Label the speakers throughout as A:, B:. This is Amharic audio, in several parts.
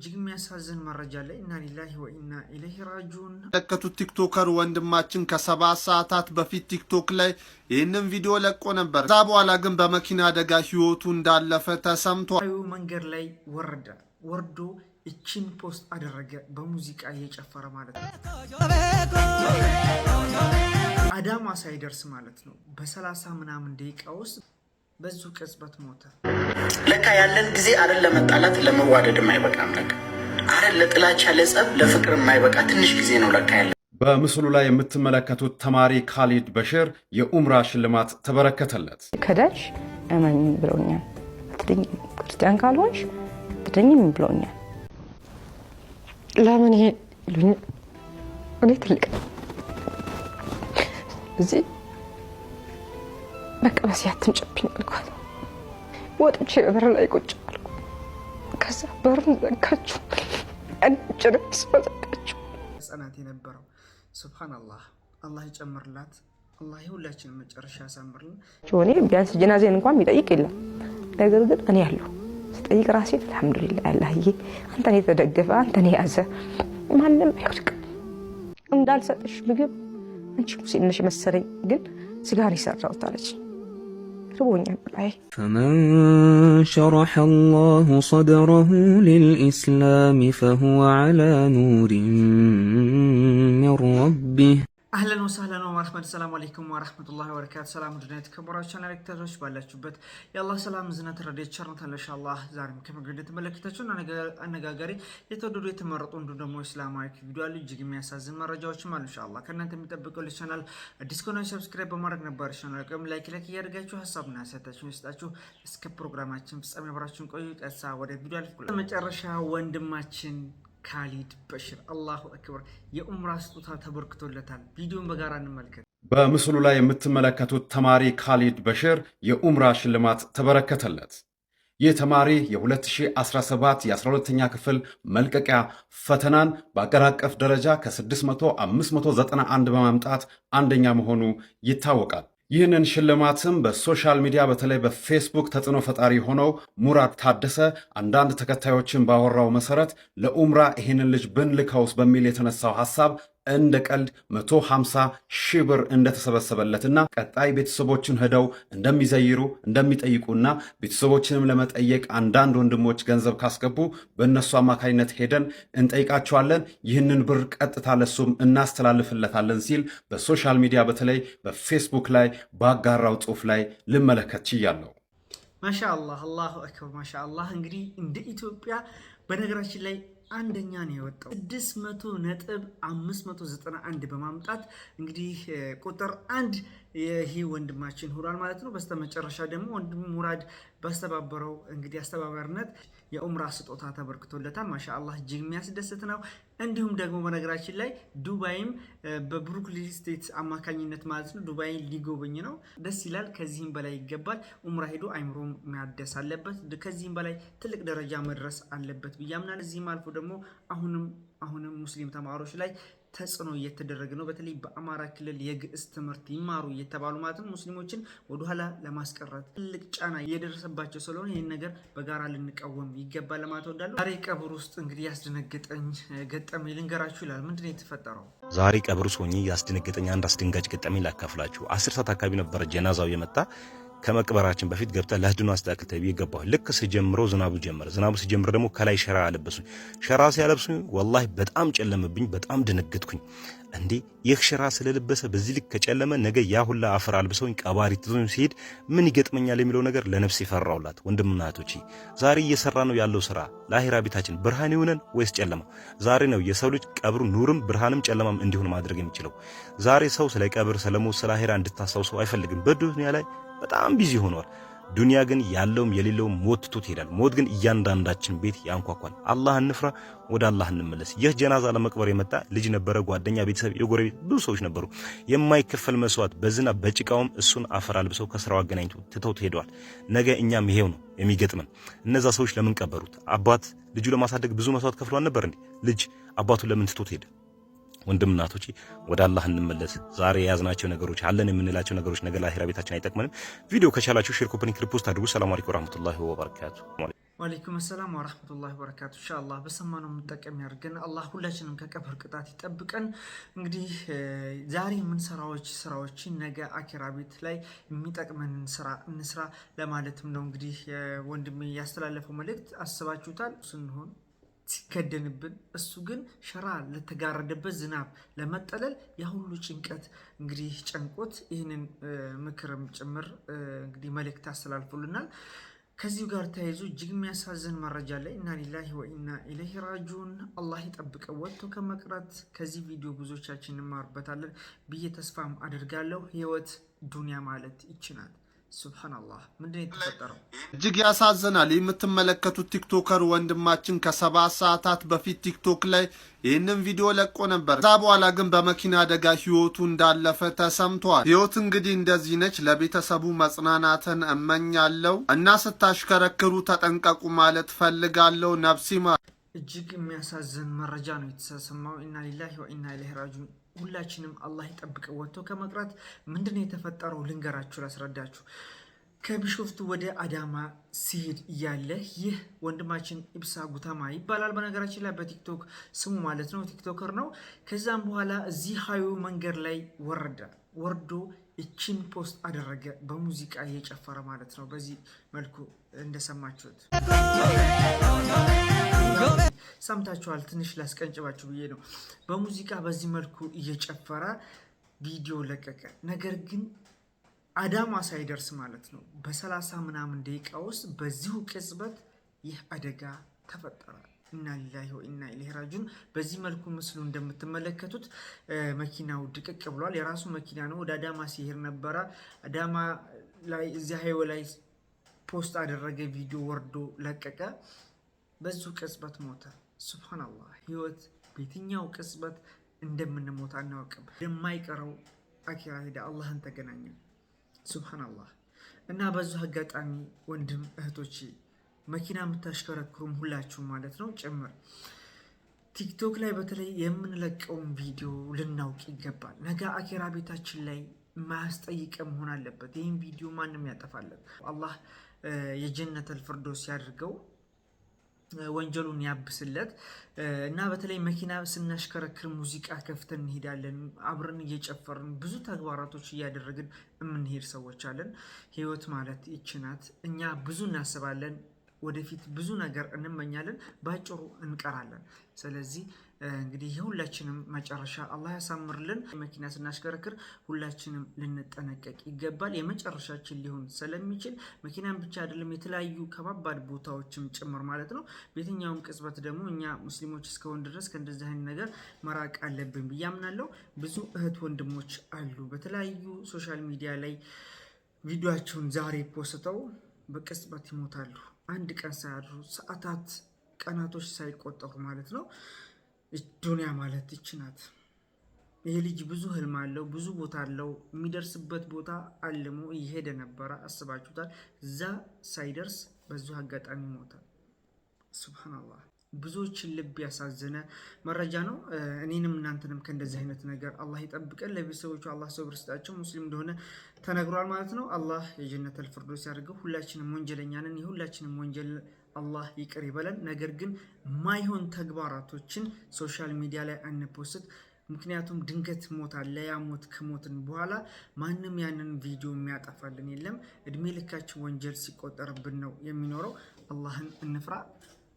A: እጅግ የሚያሳዝን መረጃ ላይ ኢና ሊላሂ ወኢና ኢለይሂ ራጂዑን
B: ተከቱት። ቲክቶከር ወንድማችን ከ7 ሰዓታት በፊት ቲክቶክ ላይ ይህንን ቪዲዮ ለቆ ነበር። ከዛ በኋላ ግን በመኪና አደጋ ህይወቱ እንዳለፈ ተሰምቷል።
A: መንገድ ላይ ወርዶ እቺን ፖስት አደረገ፣ በሙዚቃ እየጨፈረ ማለት ነው። አዳማ ሳይደርስ ማለት ነው በ30 ምናምን ደቂቃ ውስጥ በዙ ቅጽበት ሞተ።
C: ለካ ያለን ጊዜ አይደል ለመጣላት ለመዋደድ የማይበቃም ለካ አይደል ለጥላቻ ለጸብ ለፍቅር የማይበቃ ትንሽ ጊዜ ነው ለካ ያለን።
D: በምስሉ ላይ የምትመለከቱት ተማሪ ካሊድ በሽር የኡምራ ሽልማት ተበረከተለት።
E: ከዳሽ እመኝ ብለውኛል። አትደኝ ክርስቲያን ካልሆንሽ አትደኝም ብለውኛል። ለምን ይሄ ይሉኝ እኔ ትልቅ እዚህ በቃ በሲያትም ጨብኝ አልኳት። ወጥቼ በር ላይ ቁጭ አልኩ። ከዛ በሩን ዘጋችሁ፣ አንጭርስ ዘጋችሁ።
A: ህፃናት የነበረው ሱብሃንአላህ፣ አላህ ይጨምርላት፣ አላህ የሁላችንን መጨረሻ ያሳምርልን።
E: እኔ ቢያንስ ጀናዜን እንኳን የሚጠይቅ የለም። ነገር ግን እኔ ያለሁ ስጠይቅ ራሴ አልሐምዱሊላህ አላህዬ አንተን የተደገፈ አንተን የያዘ ማንም አይወድቅም። እንዳልሰጥሽ ምግብ አንቺ ሙስሊም ነሽ መሰለኝ ግን ስጋር ይሰራውት አለች።
F: فمن شرح الله صدره للإسلام فهو على نور من ربه.
A: አህለን ወሰህለን ወመርሐመቱላሂ ሰላም አለይኩም ወራህመቱላሂ ወበረካቱ። ሰላም ድነት ከቦራቻና ለክተቶች ባላችሁበት የአላህ ሰላም ዝነት ረድኤት ቸርነት ኢንሻአላህ ዛሬም ከመገደ ተመለከታችሁ አነጋጋሪ የተወደዱ የተመረጡ እንዱ ደግሞ እስላማዊ ቪዲዮ አሉ። እጅግ የሚያሳዝን መረጃዎችም አሉ። ኢንሻአላህ ከእናንተ የሚጠብቀው ለቻናል አዲስ ከሆነ ሰብስክራይብ በማድረግ ነበር ቻናል ቀም ላይክ እያደረጋችሁ ሐሳብና አስተያየታችሁን ይስጣችሁ። እስከ ፕሮግራማችን ፍጻሜ አብራችሁን ቆዩ። ቀጥታ ወደ ቪዲዮ አልኩ። መጨረሻ ወንድማችን ካሊድ በሽር አላሁ አክበር የኡምራ ስጦታ ተበርክቶለታል። ቪዲዮን በጋራ እንመልከት።
D: በምስሉ ላይ የምትመለከቱት ተማሪ ካሊድ በሽር የኡምራ ሽልማት ተበረከተለት። ይህ ተማሪ የ2017 የ12ኛ ክፍል መልቀቂያ ፈተናን በአገር አቀፍ ደረጃ ከ600 591 በማምጣት አንደኛ መሆኑ ይታወቃል። ይህንን ሽልማትም በሶሻል ሚዲያ በተለይ በፌስቡክ ተጽዕኖ ፈጣሪ ሆነው ሙራድ ታደሰ አንዳንድ ተከታዮችን ባወራው መሰረት ለኡምራ ይህንን ልጅ ብንልከውስ በሚል የተነሳው ሐሳብ እንደ ቀልድ 150 ሺህ ብር እንደተሰበሰበለትና ቀጣይ ቤተሰቦችን ሄደው እንደሚዘይሩ እንደሚጠይቁና ቤተሰቦችንም ለመጠየቅ አንዳንድ ወንድሞች ገንዘብ ካስገቡ በእነሱ አማካኝነት ሄደን እንጠይቃቸዋለን፣ ይህንን ብር ቀጥታ ለሱም እናስተላልፍለታለን ሲል በሶሻል ሚዲያ በተለይ በፌስቡክ ላይ ባጋራው ጽሑፍ ላይ ልመለከት ችያለሁ።
A: ማሻአላህ አላሁ አክበር ማሻአላህ። እንግዲህ እንደ ኢትዮጵያ በነገራችን ላይ አንደኛ ነው የወጣው 600.591 በማምጣት እንግዲህ ቁጥር 1 ይሄ ወንድማችን ሆኗል ማለት ነው። በስተመጨረሻ ደግሞ ወንድም ሙራድ ባስተባበረው እንግዲህ አስተባባሪነት የኡምራ ስጦታ ተበርክቶለታል። ማሻአላህ እጅግ የሚያስደስት ነው። እንዲሁም ደግሞ በነገራችን ላይ ዱባይም በብሩክሊን ስቴት አማካኝነት ማለት ነው ዱባይን ሊጎበኝ ነው። ደስ ይላል። ከዚህም በላይ ይገባል። ኡምራ ሄዶ አይምሮም ማደስ አለበት። ከዚህም በላይ ትልቅ ደረጃ መድረስ አለበት ብያምናል። እዚህም አልፎ ደግሞ አሁንም ሙስሊም ተማሪዎች ላይ ተጽዕኖ እየተደረገ ነው። በተለይ በአማራ ክልል የግዕዝ ትምህርት ይማሩ እየተባሉ ማለት ነው ሙስሊሞችን ወደኋላ ለማስቀረት ትልቅ ጫና እየደረሰባቸው ስለሆነ ይህን ነገር በጋራ ልንቃወም ይገባል ለማለት እወዳለሁ። ዛሬ ቀብር ውስጥ እንግዲህ ያስደነገጠኝ ገጠመኝ ልንገራችሁ ይላል። ምንድን ነው የተፈጠረው?
G: ዛሬ ቀብር ውስጥ ሆኜ ያስደነገጠኝ አንድ አስደንጋጭ ገጠመኝ ላካፍላችሁ። 10 ሰዓት አካባቢ ነበረ ጀናዛው የመጣ። ከመቅበራችን በፊት ገብታ ለህድኑ አስተካክል ተብዬ ገባሁ። ልክ ስጀምረው ዝናቡ ጀመረ። ዝናቡ ሲጀምር ደግሞ ከላይ ሸራ አለበሱኝ። ሸራ ሲያለብሱኝ ወላሂ በጣም ጨለመብኝ። በጣም ደነገጥኩኝ። እንዴ ይህ ሸራ ስለለበሰ በዚህ ልክ ከጨለመ ነገ ያ ሁላ አፈር አልብሰውኝ ቀባሪ ትዞኝ ሲሄድ ምን ይገጥመኛል የሚለው ነገር ለነፍሴ ፈራውላት። ወንድምና እህቶቼ ዛሬ እየሰራ ነው ያለው ስራ ለአኺራ ቤታችን ብርሃን ይሁነን ወይስ ጨለማ? ዛሬ ነው የሰው ልጅ ቀብሩ ኑርም ብርሃንም ጨለማም እንዲሆን ማድረግ የሚችለው። ዛሬ ሰው ስለ ቀብር ስለሞት ስለ አኺራ እንድታስታውሰው አይፈልግም። በዱንያ ላይ በጣም ቢዚ ሆኗል። ዱንያ ግን ያለውም የሌለውም ሞት ትቶት ይሄዳል። ሞት ግን እያንዳንዳችን ቤት ያንኳኳል። አላህ እንፍራ፣ ወደ አላህ እንመለስ። ይህ ጀናዛ ለመቅበር የመጣ ልጅ ነበረ፣ ጓደኛ፣ ቤተሰብ፣ የጎረቤት ብዙ ሰዎች ነበሩ። የማይከፈል መስዋዕት በዝና በጭቃውም እሱን አፈር አልብሰው ከስራው አገናኝቶ ትተውት ሄደዋል። ነገ እኛም ይሄው ነው የሚገጥመን። እነዛ ሰዎች ለምን ቀበሩት? አባት ልጁ ለማሳደግ ብዙ መስዋዕት ከፍሏል ነበር እንዴ? ልጅ አባቱን ለምን ትቶት ሄደ? ወንድምና እህቶቼ ወደ አላህ እንመለስ። ዛሬ የያዝናቸው ነገሮች አለን የምንላቸው ነገሮች ነገ ለአኺራ ቤታችን አይጠቅመንም። ቪዲዮ ከቻላችሁ ሼር፣ ኮፒ ሊንክ፣ ሪፖስት አድርጉ። ሰላም አለይኩም ወራህመቱላሂ ወበረካቱ።
A: ወአለይኩም ሰላም ወራህመቱላሂ ወበረካቱ። ኢንሻአላህ በሰማነው የምንጠቀም ያድርገን። አላህ ሁላችንም ከቀብር ቅጣት ይጠብቀን። እንግዲህ ዛሬ ስራዎችን ነገ አኪራ ቤት ላይ የሚጠቅመንን ስራ እንስራ ለማለትም ነው። እንግዲህ ወንድሜ ያስተላለፈው መልእክት አስባችሁታል? ስንሆን ሲከደንብን እሱ ግን ሸራ ለተጋረደበት ዝናብ ለመጠለል ያሁሉ ጭንቀት እንግዲህ ጨንቆት ይህንን ምክርም ጭምር እንግዲህ መልእክት አስተላልፎልናል። ከዚሁ ጋር ተያይዞ እጅግ የሚያሳዝን መረጃ ላይ ኢና ሊላሂ ወኢና ኢለይሂ ራጂዑን አላህ ይጠብቀው ወጥቶ ከመቅረት። ከዚህ ቪዲዮ ብዙዎቻችን እንማርበታለን ብዬ ተስፋም አድርጋለሁ። ህይወት ዱንያ ማለት ይችናል። ሱብሃንአላህ ምንድነው የተፈጠረው?
B: እጅግ ያሳዝናል። የምትመለከቱት ቲክቶከር ወንድማችን ከ7 ሰዓታት በፊት ቲክቶክ ላይ ይህንን ቪዲዮ ለቆ ነበር። ከዛ በኋላ ግን በመኪና አደጋ ህይወቱ እንዳለፈ ተሰምቷል። ህይወት እንግዲህ እንደዚህ ነች። ለቤተሰቡ መጽናናትን እመኛለሁ እና ስታሽከረክሩ ተጠንቀቁ ማለት ፈልጋለሁ። ነፍሲማ
A: እጅግ የሚያሳዝን መረጃ ነው የተሰማው። ኢና ሊላሂ ወኢና ኢለይሂ ራጂዑን ሁላችንም አላህ ይጠብቀው ወጥቶ ከመቅረት። ምንድነው የተፈጠረው? ልንገራችሁ፣ ላስረዳችሁ። ከቢሾፍቱ ወደ አዳማ ሲሄድ እያለ ይህ ወንድማችን ኢብሳ ጉተማ ይባላል። በነገራችን ላይ በቲክቶክ ስሙ ማለት ነው፣ ቲክቶከር ነው። ከዛም በኋላ እዚህ ሃይዌ መንገድ ላይ ወርዶ እቺን ፖስት አደረገ፣ በሙዚቃ እየጨፈረ ማለት ነው። በዚህ መልኩ እንደሰማችሁት ሰምታችኋል። ትንሽ ላስቀንጭባችሁ ብዬ ነው። በሙዚቃ በዚህ መልኩ እየጨፈረ ቪዲዮ ለቀቀ። ነገር ግን አዳማ ሳይደርስ ማለት ነው በ30 ምናምን ደቂቃ ውስጥ በዚሁ ቅጽበት ይህ አደጋ ተፈጠረ። ኢና ሊላሂ ወኢና ኢለይሂ ራጂዑን። በዚህ መልኩ ምስሉ እንደምትመለከቱት መኪናው ድቅቅ ብሏል። የራሱ መኪና ነው። ወደ አዳማ ሲሄድ ነበረ። አዳማ ላይ እዚያ ሃይዌ ላይ ፖስት አደረገ፣ ቪዲዮ ወርዶ ለቀቀ። በዚሁ ቅጽበት ሞተ። ሱብሃንአላህ ህይወት በየትኛው ቅጽበት እንደምንሞት አናውቅም። የማይቀረው አኪራ ሄደ፣ አላህን ተገናኘ። ሱብሃንአላህ። እና በዚሁ አጋጣሚ ወንድም እህቶች መኪና የምታሽከረክሩም ሁላችሁ ማለት ነው ጭምር ቲክቶክ ላይ በተለይ የምንለቀውን ቪዲዮ ልናውቅ ይገባል። ነገ አኪራ ቤታችን ላይ ማያስጠይቀ መሆን አለበት። ይህን ቪዲዮ ማንም ያጠፋለን። አላህ የጀነተል ፊርደውስ ያድርገው፣ ወንጀሉን ያብስለት። እና በተለይ መኪና ስናሽከረክር ሙዚቃ ከፍተን እንሄዳለን፣ አብረን እየጨፈርን ብዙ ተግባራቶች እያደረግን የምንሄድ ሰዎች አለን። ህይወት ማለት ይችናት። እኛ ብዙ እናስባለን፣ ወደፊት ብዙ ነገር እንመኛለን፣ ባጭሩ እንቀራለን። ስለዚህ እንግዲህ የሁላችንም መጨረሻ አላህ ያሳምርልን። መኪና ስናሽከረክር ሁላችንም ልንጠነቀቅ ይገባል። የመጨረሻችን ሊሆን ስለሚችል መኪናን ብቻ አይደለም የተለያዩ ከባባድ ቦታዎችም ጭምር ማለት ነው። በየትኛውም ቅጽበት ደግሞ እኛ ሙስሊሞች እስከሆን ድረስ ከእንደዚህ አይነት ነገር መራቅ አለብን ብዬ አምናለሁ። ብዙ እህት ወንድሞች አሉ በተለያዩ ሶሻል ሚዲያ ላይ ቪዲዮአቸውን ዛሬ ፖስተው በቅጽበት ይሞታሉ። አንድ ቀን ሳያድሩ ሰዓታት፣ ቀናቶች ሳይቆጠሩ ማለት ነው። ዱንያ ማለት ይችናት። ይሄ ልጅ ብዙ ህልም አለው፣ ብዙ ቦታ አለው። የሚደርስበት ቦታ አልሞ እየሄደ ነበረ። አስባችሁታል? እዛ ሳይደርስ በዚሁ አጋጣሚ ሞታል። ሱብሃንአላህ። ብዙዎችን ልብ ያሳዘነ መረጃ ነው። እኔንም እናንተንም ከእንደዚህ አይነት ነገር አላህ ይጠብቀን። ለቤተሰቦቹ አላህ ሰብር ይስጣቸው። ሙስሊም እንደሆነ ተነግሯል ማለት ነው። አላህ የጀነተል ፊርደውስ ያድርገው። ሁላችንም ወንጀለኛ ነን። የሁላችንም ወንጀል አላህ ይቅር ይበለን። ነገር ግን ማይሆን ተግባራቶችን ሶሻል ሚዲያ ላይ አንፖስት። ምክንያቱም ድንገት ሞት አለ። ያ ሞት ከሞትን በኋላ ማንም ያንን ቪዲዮ የሚያጠፋልን የለም። እድሜ ልካችን ወንጀል ሲቆጠርብን ነው የሚኖረው። አላህን እንፍራ።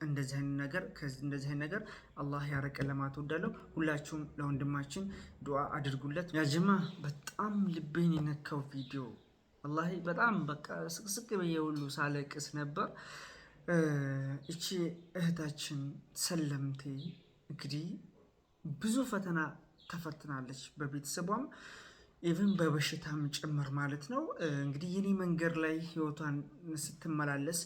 A: እንደዚህ አይነት ነገር አላህ ያረቀን ለማለት እወዳለሁ። ሁላችሁም ለወንድማችን ዱዓ አድርጉለት። ያጀማ በጣም ልቤን የነካው ቪዲዮ ወላሂ በጣም በቃ ስቅስቅ ብዬ ሁሉ ሳለቅስ ነበር። እቺ እህታችን ሰለምቴ እንግዲህ ብዙ ፈተና ተፈትናለች፣ በቤተሰቧም ኢቭን በበሽታም ጭምር ማለት ነው። እንግዲህ የኔ መንገድ ላይ ህይወቷን ስትመላለስ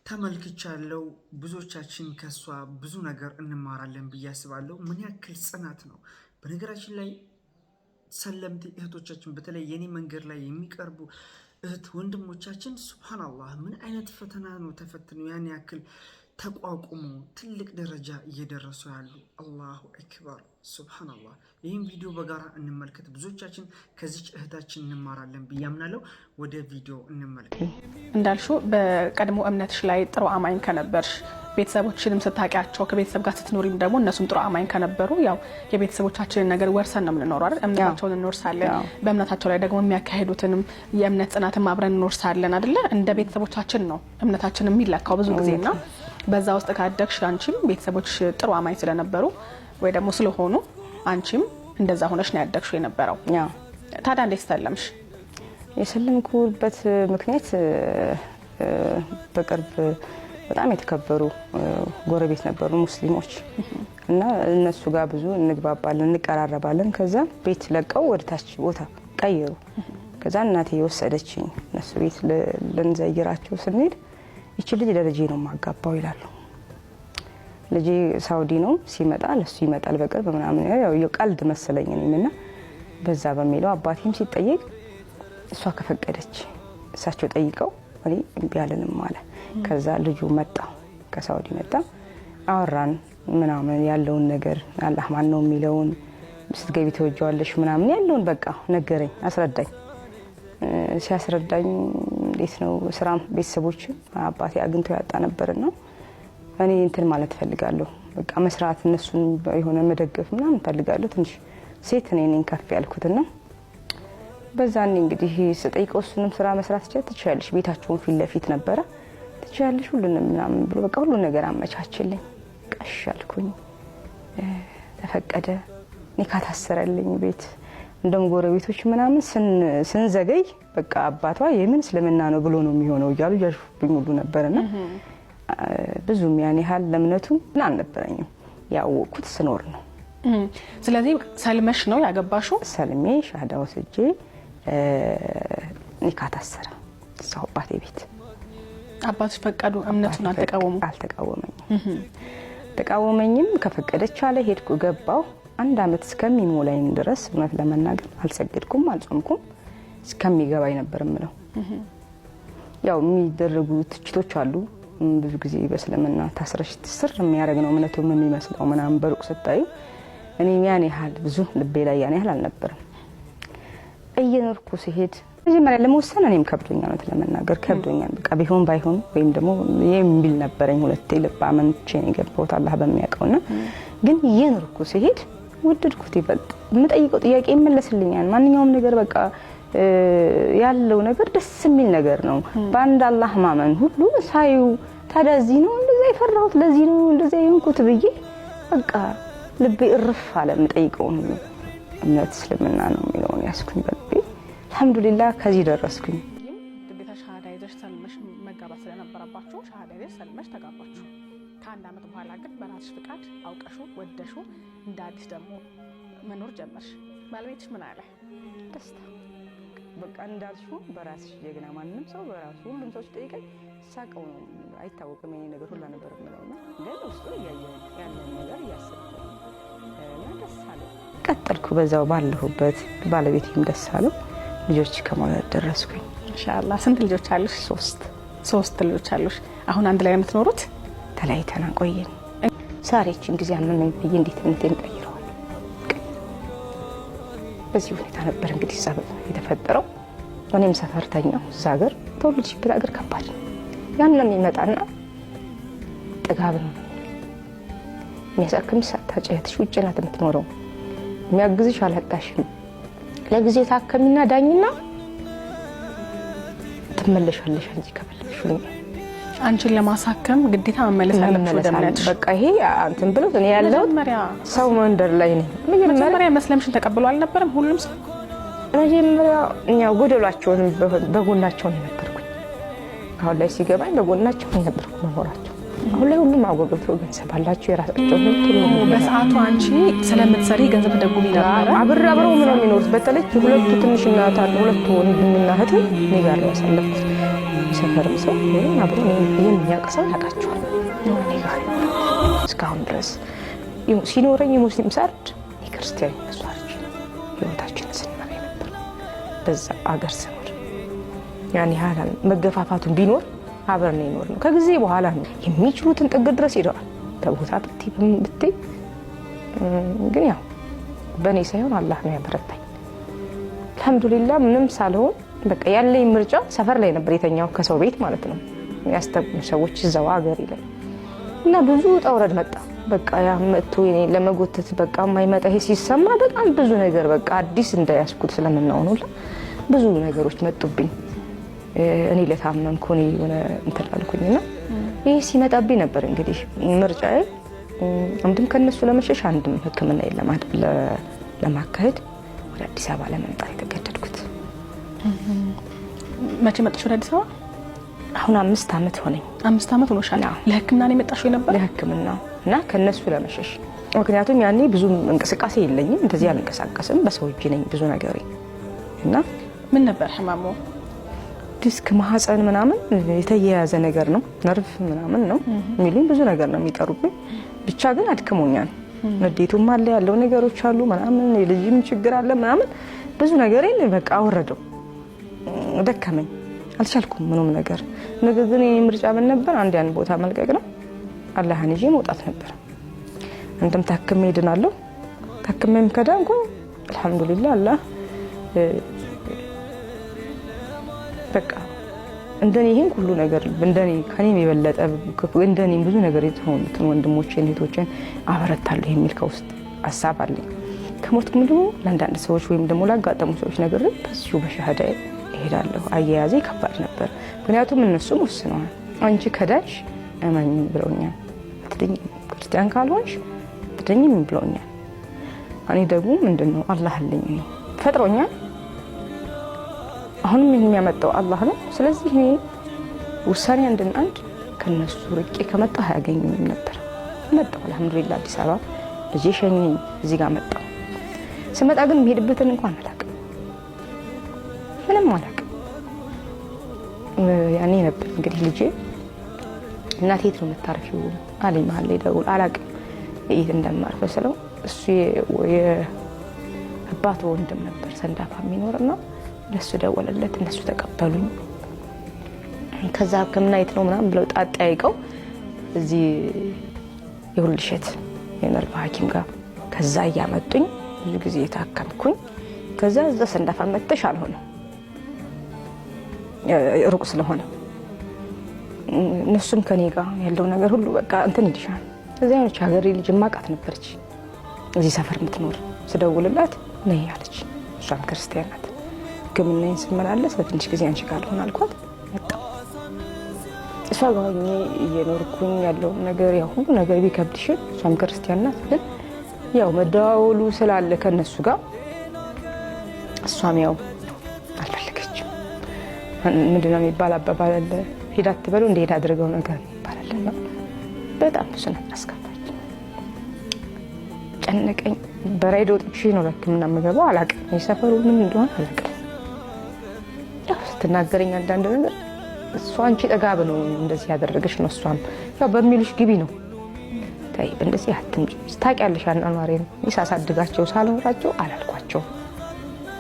A: ተመልክቻለሁ። ብዙዎቻችን ከሷ ብዙ ነገር እንማራለን ብዬ አስባለሁ። ምን ያክል ጽናት ነው። በነገራችን ላይ ሰለምቴ እህቶቻችን በተለይ የኔ መንገድ ላይ የሚቀርቡ እህት ወንድሞቻችን ሱብሃንአላህ ምን አይነት ፈተና ነው ተፈትነው ያን ያክል ተቋቁሞ ትልቅ ደረጃ እየደረሱ ያሉ አላሁ አክበር ሱብሃንአላህ። ይህን ቪዲዮ በጋራ እንመልከት። ብዙዎቻችን ከዚች እህታችን እንማራለን ብዬ አምናለሁ። ወደ ቪዲዮ እንመልከት።
H: እንዳልሽው በቀድሞ እምነትሽ ላይ ጥሩ አማኝ ከነበርሽ ቤተሰቦችንም ስታቂያቸው ከቤተሰብ ጋር ስትኖሪም ደግሞ እነሱም ጥሩ አማኝ ከነበሩ ያው የቤተሰቦቻችንን ነገር ወርሰን ነው የምንኖረው አይደል? እምነታቸውን እንወርሳለን። በእምነታቸው ላይ ደግሞ የሚያካሂዱትንም የእምነት ጽናትም አብረን እንወርሳለን አይደለ? እንደ ቤተሰቦቻችን ነው እምነታችን የሚለካው ብዙ ጊዜና በዛ ውስጥ ካደግሽ አንቺም ቤተሰቦች ጥሩ አማኝ ስለነበሩ ወይ ደግሞ ስለሆኑ አንቺም እንደዛ ሆነሽ ነው ያደግሽው የነበረው። ታዲያ እንዴት ሰለምሽ?
E: የሰለምኩበት ምክንያት በቅርብ በጣም የተከበሩ ጎረቤት ነበሩ ሙስሊሞች እና እነሱ ጋር ብዙ እንግባባለን እንቀራረባለን። ከዛ ቤት ለቀው ወደ ታች ቦታ ቀየሩ። ከዛ እናቴ ወሰደችኝ። እነሱ ቤት ልንዘይራቸው ስንሄድ ይቺ ልጅ ለልጄ ነው ማጋባው ይላሉ። ልጄ ሳውዲ ነው ሲመጣ ለሱ ይመጣል በቅርብ ምናምን ያው ቀልድ መሰለኝ እኔና በዛ በሚለው አባቴም ሲጠየቅ እሷ ከፈቀደች እሳቸው ጠይቀው እኔ እምቢ አልልም አለ። ከዛ ልጁ መጣ ከሳውዲ መጣ አወራን ምናምን ያለውን ነገር አላህ ማን ነው የሚለውን ስትገቢ ተወጃለሽ ምናምን ያለውን በቃ ነገረኝ አስረዳኝ። ሲያስረዳኝ እንዴት ነው ስራም ቤተሰቦች አባቴ አግኝቶ ያጣ ነበርና እኔ እንትን ማለት ፈልጋለሁ በቃ መስራት እነሱን የሆነ መደገፍ ምናምን ፈልጋለሁ። ትንሽ ሴት ነኝ ከፍ ያልኩትና በዛኔ እንግዲህ ስጠይቀው እሱንም ስራ መስራት ትችያለሽ ቤታቸውን ፊት ለፊት ነበረ ትችያለሽ ሁሉንም ምናምን ብሎ በቃ ሁሉ ነገር አመቻችልኝ። ቀሽ አልኩኝ ተፈቀደ። ኒካ ታሰረልኝ ቤት እንደም ጎረቤቶች ምናምን ስንዘገይ በቃ አባቷ የምን እስልምና ነው ብሎ ነው የሚሆነው እያሉ ያሹብኝ ሁሉ ነበርና ብዙም ያን ያህል ለምነቱ አልነበረኝም። ያወቅኩት ስኖር ነው።
H: ስለዚህ ሰልመሽ ነው ያገባሽው?
E: ሰልሜ ሻሃዳ ወስጄ ኒካ ታሰረ እዛው አባቴ ቤት።
H: አባትሽ ፈቀዱ? እምነቱን አልተቃወሙ?
E: ተቃወመኝም። ከፈቀደች አለ ሄድኩ ገባው። አንድ አመት እስከሚሞላኝ ድረስ እውነት ለመናገር አልሰግድኩም አልጾምኩም እስከሚገባኝ ነበር ምለው። ያው የሚደረጉ ትችቶች አሉ ብዙ ጊዜ በእስልምና ታስረሽ ትስር የሚያደርግ ነው እምነቱ የሚመስለው ምናምን በሩቅ ስታዩ እኔ ያን ያህል ብዙ ልቤ ላይ ያን ያህል አልነበረም። እየኖርኩ ሲሄድ መጀመሪያ ለመወሰን እኔም ከብዶኛል ነው ለመናገር ከብዶኛል። በቃ ቢሆን ባይሆን ወይም ደግሞ የሚል ነበረኝ ሁለቴ ልብ አመንቼ ነው የገባሁት አላህ በሚያውቀውና ግን እየኖርኩ ሲሄድ ወደድኩት ይበልጥ። የምጠይቀው ጥያቄ ይመለስልኛል። ማንኛውም ነገር በቃ ያለው ነገር ደስ የሚል ነገር ነው። በአንድ አላህ ማመን ሁሉ ሳዩ ታዲያ እዚህ ነው እንደዛ የፈራሁት ለዚህ ነው እንደዛ የሆንኩት ብዬ በቃ ልቤ እርፍ አለ። የምጠይቀው እምነት እስልምና ነው የሚለውን ያስኩኝ በልቤ አልহামዱሊላህ ከዚህ ደረስኩኝ።
H: ግዴታ ሻሃዳ ይዘሽ ሰልመሽ መጋባት ስለነበረባችሁ ሻሃዳ ይዘሽ ሰልመሽ ተጋባችሁ። ከአንድ አመት በኋላ ግን በራስሽ ፍቃድ አውቀሹ ወደሹ እንደ አዲስ ደግሞ መኖር ጀመርሽ። ባለቤትሽ ምን አለ?
E: ደስታ በቃ እንዳልሽው በራስሽ ጀግና ማንንም ሰው በራሱ ሁሉም ሰው ሲጠይቀኝ ሳቀው ነው አይታወቅም የኔ ነገር ሁላ ነበር ምለውና ግን ውስጡ ያንን ነገር እያሰብኩ እና ደስ አለ። ቀጠልኩ በዛው ባለሁበት ባለቤቴም ደስ አለው። ልጆች ከመውለድ ደረስኩኝ
H: ኢንሻአላህ። ስንት ልጆች አሉሽ? ሶስት ልጆች አሉሽ። አሁን አንድ ላይ የምትኖሩት?
E: ተለያይተን ቆየን። ሳሬችን ጊዜ አመመኝ ብዬ እንዴት እንትን ቀይረዋል። በዚህ ሁኔታ ነበር እንግዲህ ሰበብ የተፈጠረው። እኔም ሰፈርተኛው እዛ ሀገር ተወልጄበት ሀገር ከባድ ነው። ያንንም ይመጣና ጥጋብ ነው የሚያሳክምሽ ሳታጨትሽ ውጭ ናት የምትኖረው። የሚያግዝሽ አላጣሽም። ለጊዜ ታከሚና ዳኝና ትመለሻለሽ እንጂ ከፈለግሽ
H: አንቺን ለማሳከም ግዴታ መመለስ አለብሽ ወደ እምነትሽ።
E: በቃ ይሄ አንተን ብሎ እኔ ያለው ሰው መንደር ላይ ነኝ።
H: መጀመሪያ መስለምሽን ተቀብሎ አልነበረም ሁሉም ሰው?
E: መጀመሪያ እኛ ጎደሏቸውን በጎናቸው ነበርኩኝ። አሁን ላይ ሲገባኝ በጎናቸው ነበርኩ መኖራቸው። አሁን ላይ ሁሉም አጎጎቶ ገንዘብ አላቸው የራሳቸው ሁሉ።
H: በሰዓቱ አንቺ ስለምትሰሪ ገንዘብ ተደጉሚ ነበር?
E: አብረው ምን ነው የሚኖሩት? በተለይ ሁለቱ ትንሽና ታላቅ ሁለቱ ወንድምና እህት እኔ ጋር ነው ያሳለፉት። ሰፈርም ሰው ወይም አብሮ የሚያቀሰው ያቃቸዋል ነው እኔ ጋር እስካሁን ድረስ ሲኖረኝ ሙስሊም ሰርድ የክርስቲያን መስዋዕት ህይወታችን ስንመራ ነበር። በዛ አገር ስኖር ያን ያህል መገፋፋቱን ቢኖር አብረን ይኖር ነው። ከጊዜ በኋላ ነው የሚችሉትን ጥግ ድረስ ሄደዋል። በቦታ ብትይ ግን ያው በእኔ ሳይሆን አላህ ነው ያበረታኝ። አልሐምዱሊላህ ምንም ሳልሆን በቃ ያለኝ ምርጫ ሰፈር ላይ ነበር የተኛው ከሰው ቤት ማለት ነው ያስተምሩ ሰዎች እዛው ሀገር ይላል እና ብዙ ጠውረድ መጣ። በቃ ያ መጥቶ እኔ ለመጎተት በቃ የማይመጣ ይሄ ሲሰማ በጣም ብዙ ነገር በቃ አዲስ እንዳያስኩት ስለምናውኑላ ብዙ ነገሮች መጡብኝ። እኔ ለታመምኩ እኔ ሆነ እንተላልኩኝና ይሄ ሲመጣብኝ ነበር እንግዲህ ምርጫዬ አንድም ከነሱ ለመሸሽ አንድም ሕክምና ለማካሄድ ወደ አዲስ አበባ ለመምጣት የተገደድኩት።
H: መቼ መጣሽ ወደ አዲስ አበባ?
E: አሁን 5 ዓመት ሆነኝ።
H: 5 ዓመት ሆኖሻል? ለሕክምና ነው የመጣሽው ነበር?
E: ለሕክምና እና ከነሱ ለመሸሽ ምክንያቱም ያኔ ብዙ እንቅስቃሴ የለኝም እንደዚህ አልንቀሳቀስም በሰው እጅ ነኝ ብዙ ነገር እና
H: ምን ነበር ህመሙ?
E: ዲስክ ማህፀን ምናምን የተያያዘ ነገር ነው ነርቭ ምናምን ነው የሚሉኝ ብዙ ነገር ነው የሚጠሩብኝ ብቻ ግን አድክሞኛል። ንዴቱም አለ ያለው ነገሮች አሉ ምናምን የልጅም ችግር አለ ምናምን ብዙ ነገሬን በቃ አወረደው ደከመኝ አልቻልኩም ምንም ነገር ግን ምርጫ ምን ነበር አንድ ያን ቦታ መልቀቅ ነው አላህን ይዤ መውጣት ነበር። አንተም ታክሜ ድናለሁ ታክሜም ከዳንኩ አልহামዱሊላህ አላህ በቃ እንደኔ ይሄን ሁሉ ነገር እንደኔ ከኔም የበለጠ እንደኔ ብዙ ነገር የተሆኑትን ወንድሞቼን እህቶቼን አበረታለሁ የሚል ከውስጥ ሐሳብ አለኝ። ከሞትኩም ደግሞ ለአንዳንድ ሰዎች ወይም ደግሞ ላጋጠሙ ሰዎች ነገር በዚሁ በሻሃዳ እሄዳለሁ። አያያዜ ከባድ ነበር ምክንያቱም እነሱም ወስነዋል አንቺ ከዳሽ አማኝ ብለውኛል አትደኝ ክርስቲያን ካልሆንሽ አትደኝም ብለውኛል። እኔ ደግሞ ምንድነው አላህ አለኝ ፈጥሮኛል አሁንም የሚያመጣው አላህ ነው። ስለዚህ እኔ ውሳኔ አንድ ከነሱ ርቄ ከመጣ ያገኙኝም ነበር መጣሁ አልহামዱሊላህ አዲስ አበባ ልጄ ሸኘኝ እዚህ ጋር መጣሁ። ስመጣ ግን መሄድበትን እንኳን አላውቅም ምንም አላውቅም። ያኔ ነበር እንግዲህ ልጄ እናቴ የት ነው የምታርፊው አለኝ መሀል ላይ ደውል አላውቅም የት እንደማርፍ ስለው እሱ የአባቱ ወንድም ነበር ሰንዳፋ የሚኖርና ለሱ ደወለለት እነሱ ተቀበሉኝ። ከዛ ሕክምና የት ነው ምናምን ብለው ጣጣይቀው እዚህ የሁልሸት የነርቭ ሐኪም ጋር ከዛ ያመጡኝ ብዙ ጊዜ ታከምኩኝ። ከዛ እዛ ሰንዳፋ መጥተሽ አልሆነ ሩቅ ስለሆነ እነሱም ከኔ ጋር ያለው ነገር ሁሉ በቃ እንትን ይልሻል። እዚያ ነው ሀገሬ ልጅ ማቃት ነበርች እዚህ ሰፈር የምትኖር ስደውልላት ነይ ያለች እሷም ክርስቲያን ናት። ሕክምናዬን ስመላለስ በትንሽ ጊዜ አንቺ ጋር ልሆን አልኳት መጣሁ። እሷ ጋር እየኖርኩኝ ያለው ነገር ያው ሁሉ ነገር ቢከብድሽ እሷም ክርስቲያን ናት ግን ያው መደዋወሉ ስላለ ከነሱ ጋር እሷም ያው አልፈለገችም። ምንድነው የሚባል አባባል አለ ሄዳ አትበሉ እንደሄዳ አድርገው ነገር ይባላልና በጣም ብዙ ነገር አስከፋች ጨነቀኝ። በራይድ ወጥቼ ነው ለሕክምና የምገባው አላውቅም የሰፈሩ ምን እንደሆነ አላውቅም። ያው ስትናገረኝ አንዳንድ ነገር እሷ አንቺ ጠጋብ ነው እንደዚህ ያደረገሽ ነው እሷም ያው በሚሉሽ ግቢ ነው ታይ እንደዚህ አትምጪ ታውቂያለሽ አናማሬን ይሳሳድጋቸው ሳልወራቸው አላልኳቸው።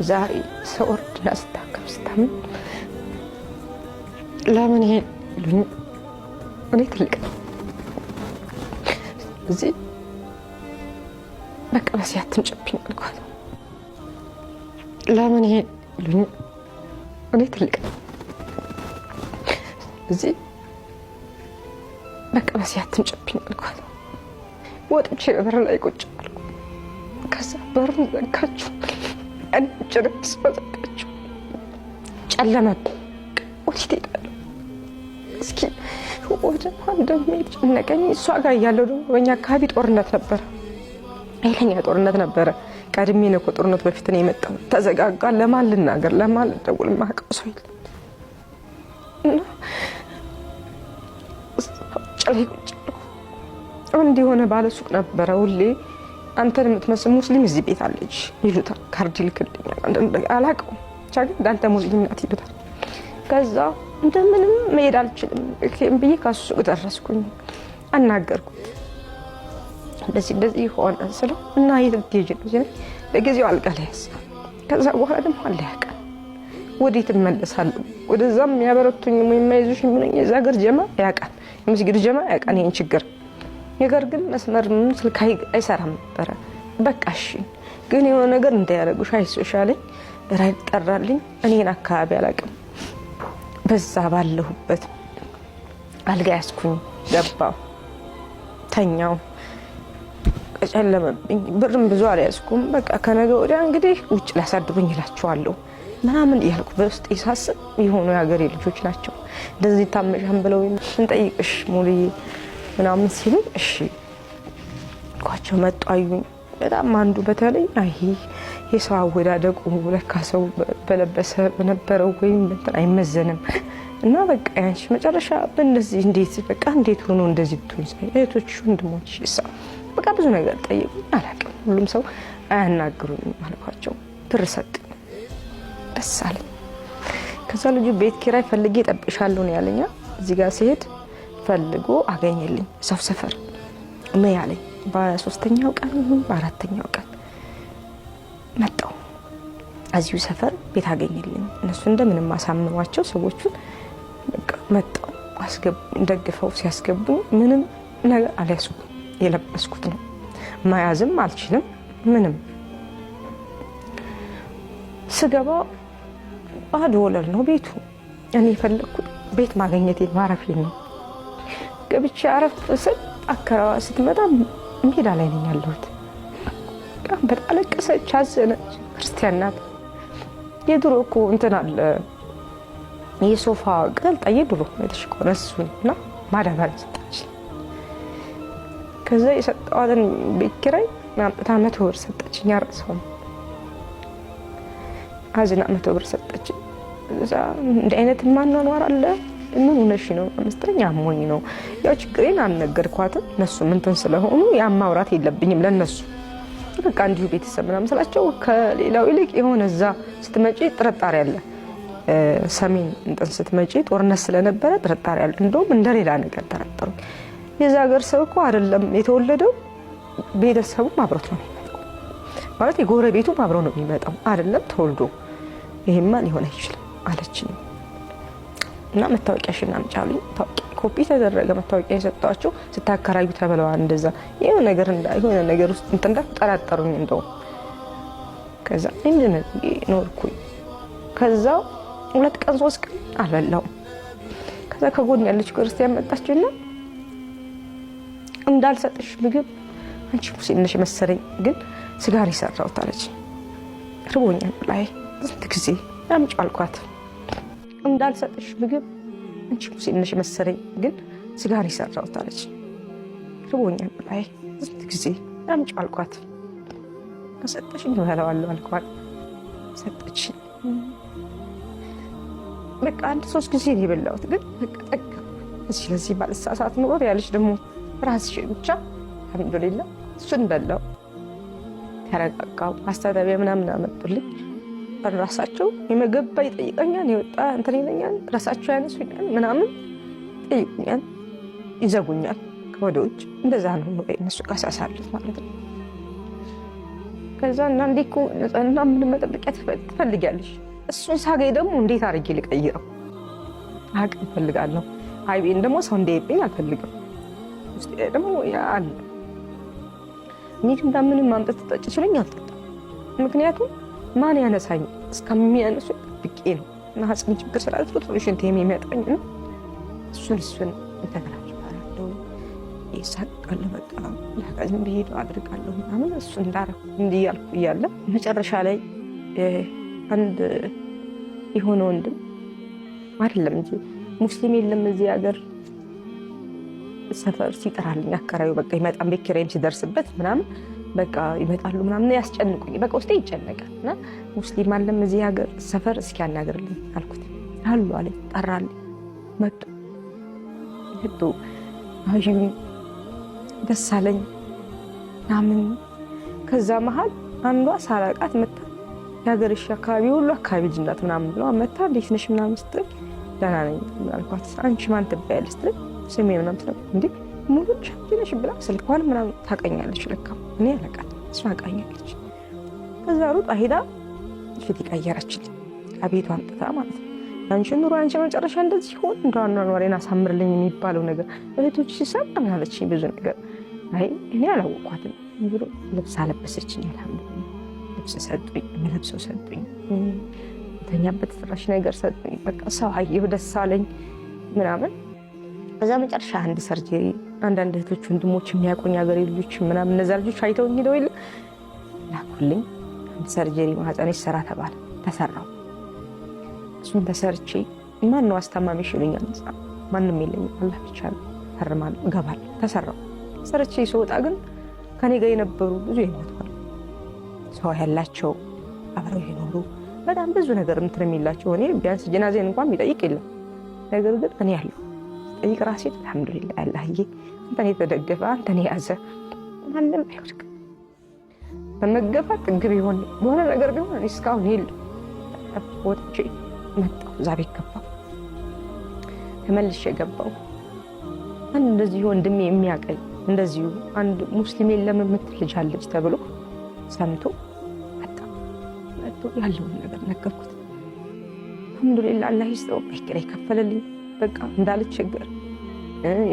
E: ዛሬ ሰውርድና ስታከም ለምን ይሄ ልኝ እኔ ትልቅ እዚህ በቃ በዚህ አትምጪብኝ አልኳት። ለምን ይሄ ልኝ እኔ ትልቅ እዚህ በቃ በዚህ አትምጪብኝ አልኳት። ወጥቼ በር ላይ ቁጭ አልኩ። ከዛ በሩን ዘጋችሁ እኔ ጭርስ ዘጋችሁ ጨለመ። ወዴት እሄዳለሁ እስኪ ወደ ማን እንደምሄድ ጨነቀኝ። እሷ ጋር እያለሁ ደግሞ በእኛ አካባቢ ጦርነት ነበረ ኃይለኛ ጦርነት ነበረ። ቀድሜ ነው ከጦርነቱ በፊት ነው የመጣው። ተዘጋጋ ለማን ልናገር ለማን ልደውል ማቀው ሰው የለም እና ጨለይ ቁጭ አንድ የሆነ ባለ ሱቅ ነበረ ሁሌ አንተን የምትመስል ሙስሊም እዚህ ቤት አለች ይሉታል። ካርድ ይልክልኛል አላውቀውም ብቻ ግን እንዳንተ ሙስሊም ናት ይሉታል። ከዛ እንደምንም መሄድ አልችልም ብዬ ከሱ ሱቅ ደረስኩኝ አናገርኩት። እንደዚህ ሆነ ስለው እና የት ልትሄጂ ነው ሲለኝ ለጊዜው አልጋ ላይ ያዝ ከዛ በኋላ ደግሞ አለ ያውቃል ወዴት እመለሳለሁ? ወደዛም ያበረቱኝ ወይ የማይዙሽ ምን የዛ ሀገር ጀማ ያውቃል፣ የመስጊድ ጀማ ያውቃል ይሄን ችግር። ነገር ግን መስመር ስልክ አይሰራም ነበረ። በቃ እሺ ግን የሆነ ነገር እንዳያረጉሽ አይዞሽ አለኝ። ራይድ ጠራልኝ። እኔን አካባቢ አላውቅም። በዛ ባለሁበት አልጋ ያስኩኝ ገባው ተኛው። ጨለመብኝ። ብርም ብዙ አልያዝኩም። በቃ ከነገ ወዲያ እንግዲህ ውጭ ላሳድሩኝ ይላቸዋለሁ ምናምን እያልኩ በውስጥ ይሳስብ የሆኑ የሀገሬ ልጆች ናቸው እንደዚህ ታመሻን ብለው እንጠይቅሽ ሙሉዬ ምናምን ሲሉ እሺ ቋቸው መጡ አዩኝ። በጣም አንዱ በተለይ አይ የሰው አወዳደቁ ለካ ሰው በለበሰ በነበረው ወይም እንትን አይመዘንም እና በቃ ያንቺ መጨረሻ በእንደዚህ እንዴት በቃ እንዴት ሆኖ እንደዚህ ብትሆኝ እህቶች ወንድሞች ይሳ በቃ ብዙ ነገር ጠይቁኝ። አላውቅም ሁሉም ሰው አያናግሩኝም አልኳቸው። ብር ሰጡኝ። ደስ አለኝ። ከዛ ልጁ ቤት ኪራይ ፈልጌ እጠብቅሻለሁ ነው ያለኝ። እዚህ ጋር ሲሄድ ፈልጎ አገኘልኝ። ሰው ሰፈር ምን ያለኝ በ3ኛው ቀን በ4ኛው ቀን መጣው። እዚሁ ሰፈር ቤት አገኘልኝ። እነሱ እንደምንም አሳምኗቸው ሰዎቹን በቃ መጣው ደግፈው ሲያስገቡኝ ምንም ነገር አልያዝኩም። የለበስኩት ነው መያዝም አልችልም ምንም። ስገባ ባዶ ወለል ነው ቤቱ። እኔ የፈለኩት ቤት ማግኘቴ ማረፌ ነው። ገብቼ አረፍ ስል አከራዋ ስትመጣ ሜዳ ላይ ነኝ ያለሁት። በጣም አለቀሰች፣ አዘነች። ክርስቲያን ናት። የድሮ እኮ እንትን አለ የሶፋ ቅጠል ጣይ ድሮ የተሽቆረ እሱና ማዳበሪያ ሰጠች። ከዛ የሰጠዋትን ቤት ኪራይ ማምጣታ 100 ብር ሰጠችኝ። አረሰው አዝና 100 ብር ሰጠች። እዛ እንደ አይነት ማንኗር አለ ምን ሆነሽ ነው አምስተኛ አሞኝ ነው ያው ችግሬን አልነገርኳትም። እነሱ እንትን ስለሆኑ ያ ማውራት የለብኝም ለነሱ በቃ እንዲሁ ቤተሰብ ምናምን ስላቸው ከሌላው ይልቅ የሆነ እዛ ስትመጪ ጥርጣሬ አለ። ሰሜን እንትን ስትመጪ ጦርነት ስለነበረ ጥርጣሬ አለ። እንደውም እንደሌላ ነገር ተረጠሩ። የዛ ሀገር ሰው እኮ አይደለም የተወለደው ቤተሰቡ አብሮት ነው የሚመጣው ማለት የጎረቤቱ አብሮ ነው የሚመጣው አይደለም ተወልዶ። ይሄማ ሊሆን አይችልም አለችኝ እና መታወቂያሽን አምጪ አሉኝ። ኮፒ ተደረገ መታወቂያ የሰጣቸው ስታከራዩ ተበለዋል። እንደዛ የሆነ ነገር የሆነ ነገር ውስጥ እንትን ጠራጠሩኝ። እንደው ከዛ እንዴ ኖርኩኝ። ከዛ 2 ቀን 3 ቀን አልበላሁም። ከዛ ከጎን ያለች ክርስቲያን መጣችና እንዳልሰጥሽ ምግብ አንቺ ሙስሊም ነሽ መሰለኝ ግን ስጋር ይሰራውት አለች። ርቦኛል ላይ ስንት ጊዜ አምጪ አልኳት። እንዳልሰጥሽ ምግብ አንቺ ሙስሊም ነሽ መሰለኝ ግን ስጋር ይሰራውት አለች። ርቦኛል ላይ ስንት ጊዜ አምጪ አልኳት። ከሰጠሽኝ እበላዋለሁ አልኳት። ሰጠች። በቃ 1-3 ጊዜ ነው የበላሁት ግን በቃ ጠጋ ስለዚህ ባልሳሳት ኑሮ ያለች ደግሞ ራስሽ ብቻ አልሐምዱሊላህ እሱን በላው። ተረጋጋው። አስተዳቢያ ምናምን አመጡልኝ። ራሳቸው የመገባ ይጠይቀኛል የወጣ እንትን ይለኛል። ራሳቸው ያነሱኛል ምናምን ይጠይቁኛል፣ ይዘጉኛል ከወደ ውጭ። እንደዛ ነው ነው እነሱ ጋር ሳሳልፍ ማለት ነው። ከዛ እና እንዲኮ እና ምን መጠበቂያ ትፈልጊያለሽ? እሱን ሳገኝ ደግሞ እንዴት አድርጌ ልቀይረው አቅም እፈልጋለሁ። አይቤን ደግሞ ሰው እንዲያይብኝ አልፈልግም። ውስጥ ደግሞ ያለ ኒት እንደምንም ማምጣት ተጠጭ ስለኝ አልጠጣም። ምክንያቱም ማን ያነሳኝ እስከሚያነሱ ብቄ ነው እና ሀጽም ችግር ስላለ ሶሉሽን ቴም የሚያጣኝ ነው። እሱን እንተገላችሁ ባለው ይሳቃል። በቃ ለካዝም ቢሄድ አድርጋለሁ ምናምን እሱ እንዳረኩ እንዲያልኩ እያለ መጨረሻ ላይ አንድ የሆነ ወንድም አይደለም እንጂ ሙስሊም የለም እዚህ ሀገር ሰፈር ሲጠራልኝ አከራዩ በቃ ይመጣም ቤት ኪራይም ሲደርስበት ምናምን በቃ ይመጣሉ ምናምን ያስጨንቁኝ። በቃ ውስጤ ይጨነቃል እና ሙስሊም አለም እዚህ ሀገር ሰፈር እስኪ ያናግርልኝ አልኩት። አሉ አለኝ። ጠራልኝ። መጡ አዩኝ። ደስ አለኝ ምናምን። ከዛ መሀል አንዷ ሳላቃት መጣ። የሀገርሽ አካባቢ ሁሉ አካባቢ ልጅ ናት ምናምን ብለው መጣ። እንዴት ነሽ ምናምን ስትል ደህና ነኝ አልኳት። አንቺ ማን ትባያለሽ ስትል ስሜ ምናምን ትለው እንዴ ሙሉ ቻንቲነሽ ብላ ስልኳን ምናምን ታቀኛለች። ለካ እኔ አላቃት እሷ አቃኛለች። ከዛ ሩጣ ሄዳ ፊት ይቀየረችልኝ። ቤቷ አምጥታ ማለት ነው። አንቺ ኑሮ አንቺ መጨረሻ እንደዚህ ሆን እንደዋና ኖሬን አሳምርልኝ የሚባለው ነገር እህቶች ሲሰማ ምን አለችኝ ብዙ ነገር። አይ እኔ አላወኳትም ብሎ ልብስ አለበሰችኝ። አልሐምዱሊላህ ልብስ ሰጡኝ፣ ለብሰው ሰጡኝ፣ ተኛበት ፍራሽ ነገር ሰጡኝ። በቃ ሰው አየሁ ደስ አለኝ ምናምን። ከዛ መጨረሻ አንድ ሰርጀሪ አንዳንድ እህቶች ወንድሞች የሚያቆኝ ሀገር ልጆች ምናምን እነዛ ልጆች አይተው ሄደው ይል ላኩልኝ። አንድ ሰርጀሪ ማህፀን ይሰራ ተባለ። ተሰራው። እሱን ተሰርቼ ማን ነው አስታማሚሽ ይሉኛል። ማንም የለኝም አላህ ብቻ ነው። ፈርማለሁ እገባለሁ። ተሰራው። ሰርቼ ስወጣ ግን ከኔ ጋር የነበሩ ብዙ ይሞታሉ። ሰው ያላቸው አብረው የኖሩ በጣም ብዙ ነገር እንትን የሚላቸው እኔ ቢያንስ ጀናዜን እንኳን የሚጠይቅ የለም። ነገር ግን እኔ ያለሁ ጠይቅ ራሴ አልሐምዱሊላህ አላህዬ አንተን የተደገፈ አንተን የያዘ ማንም አይወድቅ። በመገፋት ጥግ ቢሆን በሆነ ነገር ቢሆን እኔ እስካሁን የለም። ወጥቼ መጣሁ። እዛ ቤት ገባሁ። ተመልሼ ገባሁ። አንድ እንደዚሁ ወንድሜ የሚያቀኝ እንደዚሁ አንድ ሙስሊም የለም የምትል ልጅ አለች ተብሎ ሰምቶ መጥቶ ያለውን ነገር ነገርኩት። አልሐምዱሊላህ አላህ ይስጠው በኪራይ ከፈለልኝ። በቃ እንዳልቸገር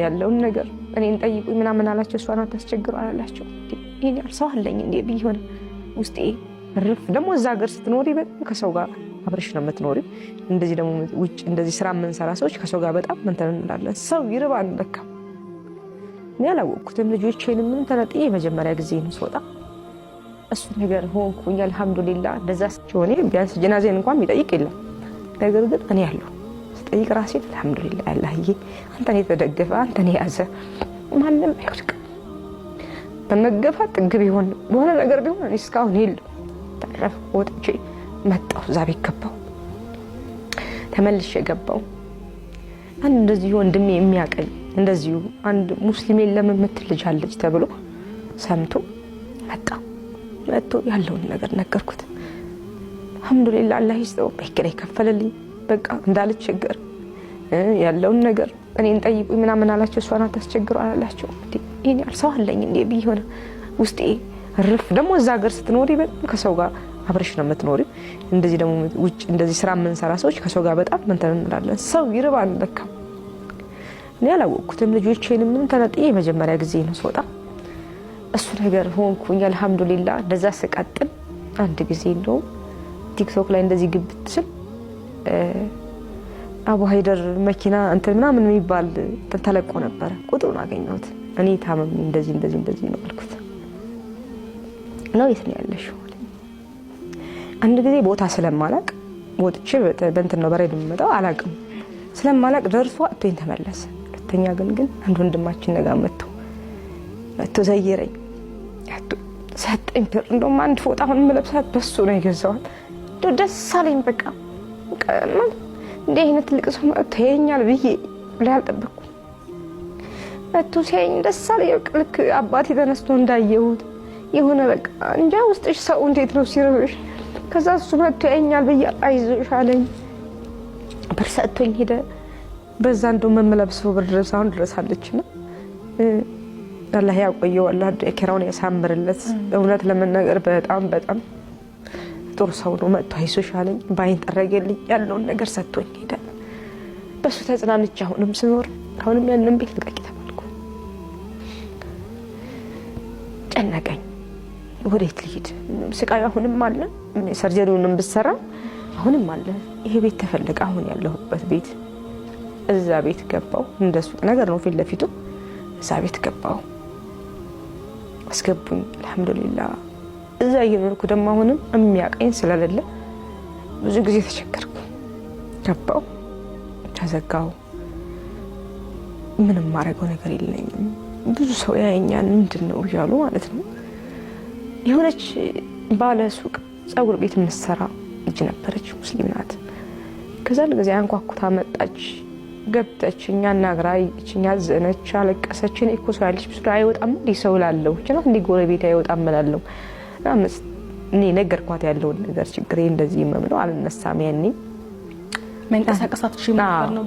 E: ያለውን ነገር እኔን ጠይቁኝ ምናምን አላቸው። እሷን አታስቸግሩ አላላቸው። ይሄን ሰው አለኝ እንዴ ቢሆን ውስጤ ርፍ ደግሞ እዛ ሀገር ስትኖሪ በጣም ከሰው ጋር አብረሽ ነው የምትኖሪው። እንደዚህ ደግሞ ውጭ እንደዚህ ስራ የምንሰራ ሰዎች ከሰው ጋር በጣም እንትን እንላለን። ሰው ይርባል ለካ። እኔ አላወቅኩትም። ልጆቼንም ምን ተነጥዬ የመጀመሪያ ጊዜ ነው ስወጣ እሱ ነገር ሆንኩኝ። አልሐምዱሊላህ እንደዛ ሲሆን ቢያንስ ጀናዜን እንኳን የሚጠይቅ የለም። ነገር ግን እኔ ያለሁ ስጠይቅ ራሴ አልሐምዱሊላህ አላህዬ አንተን የተደገፈ አንተን የያዘ ማንም አይወድቅ። በመገፋት ጥግ ቢሆን በሆነ ነገር ቢሆን እኔ እስካሁን የለም። ተረፍ ወጥቼ መጣሁ። እዛ ቤት ገባሁ። ተመልሼ ገባሁ። አንድ እንደዚሁ ወንድሜ የሚያቀኝ እንደዚሁ አንድ ሙስሊም የለም የምትል ልጅ አለች ተብሎ ሰምቶ መጥቶ ያለውን ነገር ነገርኩት። አልሐምዱሊላህ አላህ ይስጠው በኪራይ ከፈለልኝ። በቃ እንዳልቸገር ያለውን ነገር እኔን ጠይቁኝ ምናምን አላቸው። እሷን አታስቸግሩ አላላቸው። ይሄን ሰው አለኝ እንዴ ቢሆን ውስጤ ርፍ ደግሞ እዛ ሀገር ስትኖሪ በጣም ከሰው ጋር አብረሽ ነው የምትኖሪው። እንደዚህ ደግሞ ውጭ እንደዚህ ስራ የምንሰራ ሰዎች ከሰው ጋር በጣም እንትን እንላለን። ሰው ይርባል ለካ። እኔ አላወቅኩትም። ልጆቼንም ምን ተነጥዬ የመጀመሪያ ጊዜ ነው ስወጣ እሱ ነገር ሆንኩኝ። አልሐምዱሊላህ እንደዛ ስቀጥል አንድ ጊዜ እንደው ቲክቶክ ላይ እንደዚህ ግብት ስል አቡ ሀይደር መኪና እንትን ምናምን የሚባል ተለቆ ነበረ። ቁጥሩን አገኘሁት። እኔ ታመም እንደዚህ ነው አልኩት። ነው የት ነው ያለሽው? አንድ ጊዜ ቦታ ስለማላቅ ወጥቼ በእንትን ነው በሬድ የምመጣው አላቅም ስለማላቅ ደርሶ አጥቶኝ ተመለሰ። ሁለተኛ ግን አንድ ወንድማችን ነጋ መጥቶ ዘይረኝ ሰጠኝ። እንደውም አንድ ፎጣ አሁን የምለብሳት በሱ ነው የገዛዋት። ደስ አለኝ። በቃ እንደ አይነት ትልቅ ሰው መጥቶ ያየኛል ብዬ አልጠበቅኩም። መጥቶ ሲያየኝ ደስ አለኝ። ልክ አባቴ ተነስቶ እንዳየሁት የሆነ በቃ እንጃ ውስጥሽ ሰው እንዴት ነው ሲርብሽ። ከዛ እሱ መጥቶ ያየኛል ብዬ አይዞሽ አለኝ። ብር ሰጥቶኝ ሄደ። በዛ እንደው መመለብሰው ብር ድረስ አሁን ድረስ አለችና አላህ ያቆየው። አላህ ኪራውን ያሳምርለት። እውነት ለመናገር በጣም ጥሩ ሰው ነው። መጥቶ አይዞሽ አለኝ። ባይን ጠረገልኝ። ያለውን ነገር ሰጥቶኝ ሄደ። በሱ ተጽናንቼ አሁንም ስኖር አሁንም ያንን ቤት ልቀቂ ተባልኩ። ጨነቀኝ። ወዴት ልሂድ? ስቃዩ አሁንም አለ። ሰርጀሪውንም ብሰራ አሁንም አለ። ይሄ ቤት ተፈለገ። አሁን ያለሁበት ቤት እዛ ቤት ገባው። እንደሱ ነገር ነው ፊት ለፊቱ። እዛ ቤት ገባው። አስገቡኝ። አልሐምዱሊላህ እዛ እየኖርኩ ደግሞ አሁንም የሚያቀኝ ስለሌለ ብዙ ጊዜ ተቸገርኩ። ገባው፣ ተዘጋው። ምንም ማድረገው ነገር የለኝም። ብዙ ሰው ያየኛል ምንድነው እያሉ ማለት ነው። የሆነች ባለ ሱቅ ጸጉር ቤት የምትሰራ ልጅ ነበረች፣ ሙስሊም ናት። ከዛ ለጊዜ አንኳኩታ መጣች። ገብተች እኛና ግራይችኛ ዘነች፣ አለቀሰች። እኔ እኮ ሰው ያለች ብስሉ አይወጣም እንዴ ሰው ላለው እቺ ነው እንዴ ጎረቤት አይወጣም እላለሁ። እኔ ነገርኳት ያለውን ነገር ችግሬ እንደዚህ መምለው አልነሳም። ያኔ
H: መንቀሳቀሳት ነው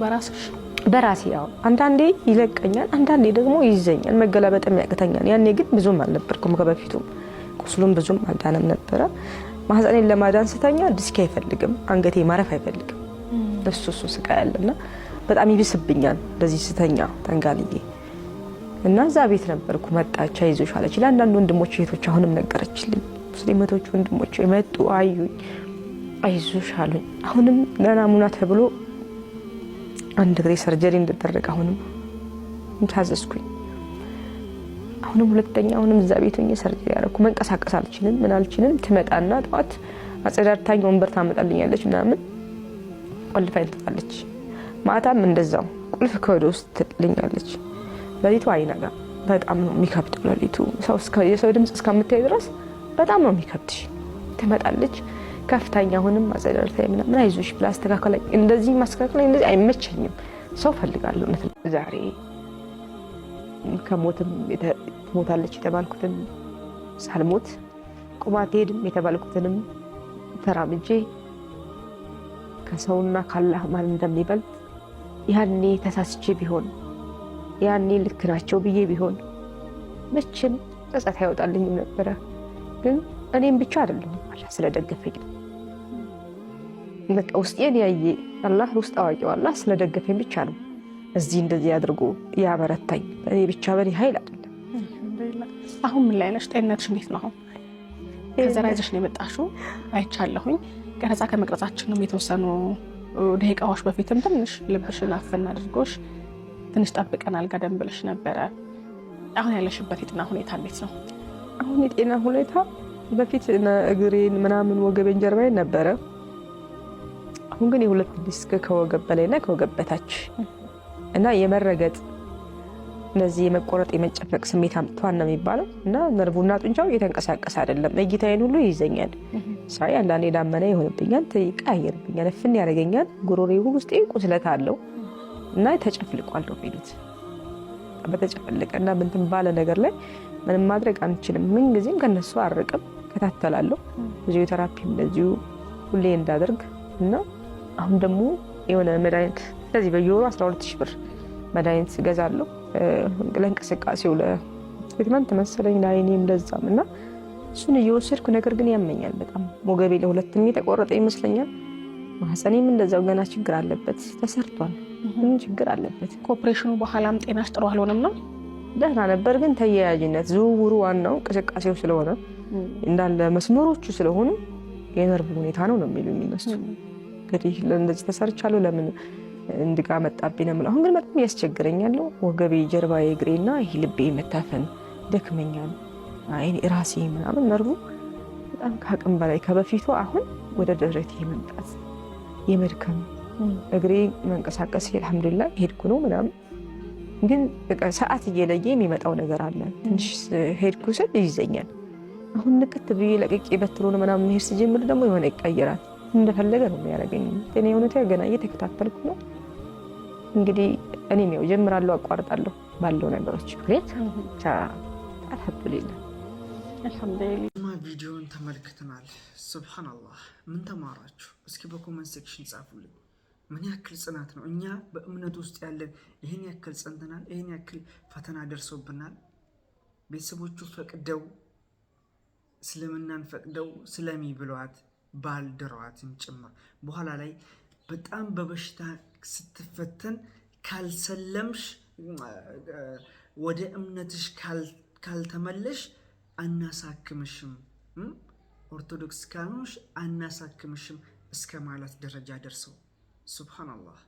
E: በራሴ ያው አንዳንዴ ይለቀኛል፣ አንዳንዴ ደግሞ ይዘኛል። መገለበጥም ያቅተኛል። ያኔ ግን ብዙም አልነበርኩም። ከበፊቱ ቁስሉም ብዙም አልዳነም ነበረ። ማህፀኔን ለማዳን ስተኛ ዲስክ አይፈልግም፣ አንገቴ ማረፍ አይፈልግም። እሱ ስቃይ አለና በጣም ይብስብኛል እንደዚህ ስተኛ ተንጋልዬ እና እዛ ቤት ነበርኩ። መጣች አይዞሽ አለች። ለአንዳንድ ወንድሞች እህቶች አሁንም ነገረችልኝ። ሙስሊሞች ወንድሞች መጡ አዩኝ፣ አይዞሽ አሉኝ። አሁንም ለናሙና ተብሎ አንድ እግሬ ሰርጀሪ እንድደረግ አሁንም ታዘዝኩኝ። አሁንም ሁለተኛ አሁንም እዛ ቤት ሆኜ ሰርጀሪ ያደረኩ። መንቀሳቀስ አልችልም፣ ምን አልችልም። ትመጣና ጠዋት አጸዳድታኝ ወንበር ታመጣልኛለች ምናምን ቆልፋኝ ትጣለች። ማታም እንደዛው ቁልፍ ከወደ ውስጥ ትልኛለች። ለሊቱ አይነጋ በጣም ነው የሚከብደው። ለሊቱ የሰው ድምጽ እስከምታይ ድረስ በጣም ነው የሚከብድሽ። ትመጣለች ከፍታኛ አሁንም አጸዳድታኝ ምናምን አይዞሽ ብላ አስተካከለኝ። እንደዚህ ማስተካከለኝ እንደዚህ አይመቸኝም። ሰው ፈልጋለሁ ነው ዛሬ ከሞትም ሞታለች የተባልኩትን ሳልሞት ቁማት ሄድም የተባልኩትንም ተራምጄ ከሰውና ካላህ ማን እንደሚበልጥ ያኔ ተሳስቼ ቢሆን ያኔ ልክ ናቸው ብዬ ቢሆን መቼም ጸጸት አይወጣልኝም ነበረ። ግን እኔም ብቻ አይደለሁም አላህ ስለደገፈኝ በቃ ውስጤን ያየ አላህ ውስጥ አዋቂው አላህ ስለደገፈኝ ብቻ ነው እዚህ እንደዚህ አድርጎ ያበረታኝ። እኔ ብቻ በኔ ኃይል አይደለም።
H: አሁን ምን ላይ ነሽ? ጤንነትሽ እንዴት ነው? አሁን ከዘራ ይዘሽ ነው የመጣሽው አይቻለሁኝ። ቀረጻ ከመቅረጻችንም የተወሰኑ ደቂቃዎች በፊትም ትንሽ ልብሽን አፈና አድርጎሽ ትንሽ ጠብቀናል ጋደም ብለሽ ነበረ። አሁን ያለሽበት የጤና ሁኔታ እንዴት ነው?
E: አሁን የጤና ሁኔታ በፊት እግሬን ምናምን ወገቤን ጀርባዬን ነበረ። አሁን ግን የሁለት ዲስክ ከወገብ በላይና ከወገብ በታች እና የመረገጥ እነዚህ የመቆረጥ የመጨፈቅ ስሜት አምጥቷል ነው የሚባለው። እና ነርቡና ጡንቻው እየተንቀሳቀሰ አይደለም። እይታዬን ሁሉ ይይዘኛል። ሳይ አንዳንዴ ዳመና ይሆንብኛል፣ ይቀያየርብኛል፣ እፍን ያደርገኛል። ጉሮሮዬ ውስጥ ቁስለት አለው እና ተጨፍልቋል ነው የሚሉት። በተጨፈለቀና ምንትን ባለ ነገር ላይ ምንም ማድረግ አንችልም። ምን ጊዜም ከነሱ አርቅም፣ ከታተላለሁ። ፊዚዮቴራፒም እንደዚሁ ሁሌ እንዳደርግ እና አሁን ደግሞ የሆነ መድኃኒት ስለዚህ በየወሩ 12000 ብር መድኃኒት ገዛለሁ ለእንቅስቃሴው ለትሪትመንት መሰለኝ ለዓይኔም ለዛም እና እሱን እየወሰድኩ ነገር ግን ያመኛል በጣም። ሞገቤ ለሁለትም የተቆረጠ ይመስለኛል። ማህፀኔም እንደዛው ገና ችግር አለበት። ተሰርቷል ምን ችግር አለበት።
H: ከኦፕሬሽኑ በኋላም ጤናሽ ጥሩ አልሆነም ነው?
E: ደህና ነበር፣ ግን ተያያዥነት ዝውውሩ ዋናው እንቅስቃሴው ስለሆነ እንዳለ መስመሮቹ ስለሆኑ የነርቭ ሁኔታ ነው የሚሉኝ እነሱ። እንግዲህ እንደዚህ ተሰርቻለሁ ለምን እንድጋ መጣብኝ ነው። አሁን ግን በጣም ያስቸግረኛል። ወገቤ፣ ጀርባዬ፣ እግሬና ይሄ ልቤ መታፈን ደክመኛል። አይኔ ራሴ ምናምን ነርቡ በጣም ከአቅም በላይ ከበፊቱ አሁን ወደ ደረቴ መምጣት የመድከም እግሬ መንቀሳቀስ አልሐምዱሊላህ ሄድኩ ነው ምናምን። ግን በቃ ሰዓት እየለየ የሚመጣው ነገር አለ። ትንሽ ሄድኩ ስል ይይዘኛል። አሁን ንቅት ብዬ ለቅቄ በትሮን ምናምን መሄድ ስጀምር ደግሞ የሆነ ይቀየራል። እንደፈለገ ነው የሚያደርገኝ። እኔ ሁኔታ ገና እየተከታተልኩ ነው። እንግዲህ እኔም ያው ጀምራለሁ አቋርጣለሁ ባለው ነገሮች ምክንያት አልሐምዱሊላህ
A: አልሐምዱሊላህ። ቪዲዮን ተመልክተናል። ሱብሃንአላህ ምን ተማራችሁ? እስኪ በኮመንት ሴክሽን ጻፉልኝ። ምን ያክል ጽናት ነው? እኛ በእምነት ውስጥ ያለን ይህን ያክል ጸንተናል። ይህን ያክል ፈተና ደርሶብናል። ቤተሰቦቹ ፈቅደው እስልምናን ፈቅደው ስለሚ ብለዋት ባልደረዋትን ጭምር በኋላ ላይ በጣም በበሽታ ስትፈተን ካልሰለምሽ ወደ እምነትሽ ካልተመለሽ አናሳክምሽም፣ ኦርቶዶክስ ካልሆንሽ አናሳክምሽም እስከ ማለት ደረጃ ደርሰው ሱብሃንአላህ።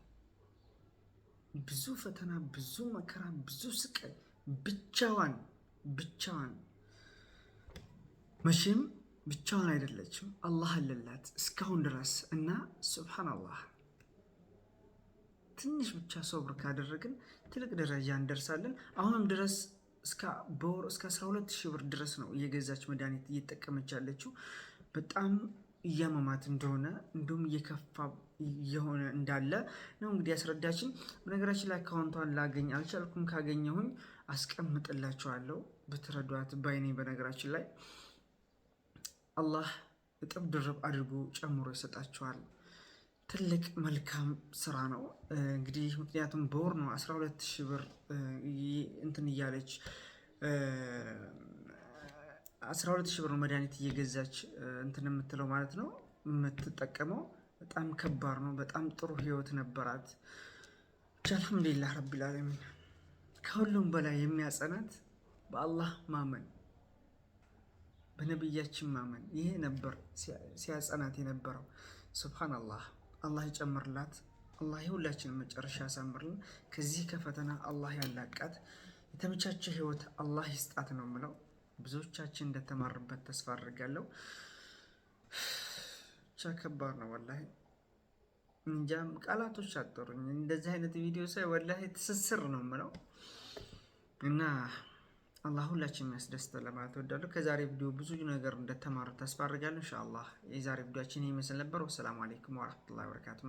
A: ብዙ ፈተና፣ ብዙ መከራ፣ ብዙ ስቃይ ብቻዋን መቼም ብቻዋን አይደለችም። አላህ አለላት እስካሁን ድረስ እና ሱብሃንአላህ ትንሽ ብቻ ሶብር ካደረግን ትልቅ ደረጃ እንደርሳለን። አሁንም ድረስ በወር እስከ 12000 ብር ድረስ ነው እየገዛች መድኃኒት እየተጠቀመች ያለችው። በጣም እያመማት እንደሆነ እንዲሁም እየከፋ እየሆነ እንዳለ ነው እንግዲህ ያስረዳችን። በነገራችን ላይ አካውንቷን ላገኝ አልቻልኩም። ካገኘሁኝ አስቀምጥላችኋለሁ ብትረዷት ባይኔ። በነገራችን ላይ አላህ እጥፍ ድርብ አድርጎ ጨምሮ ይሰጣችኋል። ትልቅ መልካም ስራ ነው እንግዲህ ምክንያቱም በወር ነው 12000 ብር እንትን እያለች 12,000 ብር መድኃኒት እየገዛች እንትን የምትለው ማለት ነው የምትጠቀመው። በጣም ከባድ ነው። በጣም ጥሩ ህይወት ነበራት። ብቻ አልሐምዱሊላህ ረቢል ዓለሚን። ከሁሉም በላይ የሚያጸናት በአላህ ማመን፣ በነቢያችን ማመን፣ ይሄ ነበር ሲያጸናት የነበረው። ሱብሃነላህ። አላህ ይጨምርላት። አላህ የሁላችንን መጨረሻ ያሳምርልን። ከዚህ ከፈተና አላህ ያላቃት። የተመቻቸ ህይወት አላህ ይስጣት ነው የምለው። ብዙዎቻችን እንደተማርበት ተስፋ አድርጋለሁ። ብቻ ከባድ ነው ወላሂ። እንጃም ቃላቶች አጠሩኝ። እንደዚህ አይነት ቪዲዮ ሳይ ወላሂ ትስስር ነው የምለው እና አላህ ሁላችንም ያስደስተን ለማለት እወዳለሁ። ከዛሬ ቪዲዮ ብዙ ነገር እንደተማሩ ተስፋ አድርጋለሁ። ኢንሻአላህ የዛሬ ቪዲዮአችን ይመስል ነበር። ወሰላሙ አለይኩም ወራህመቱላሂ ወበረካቱ።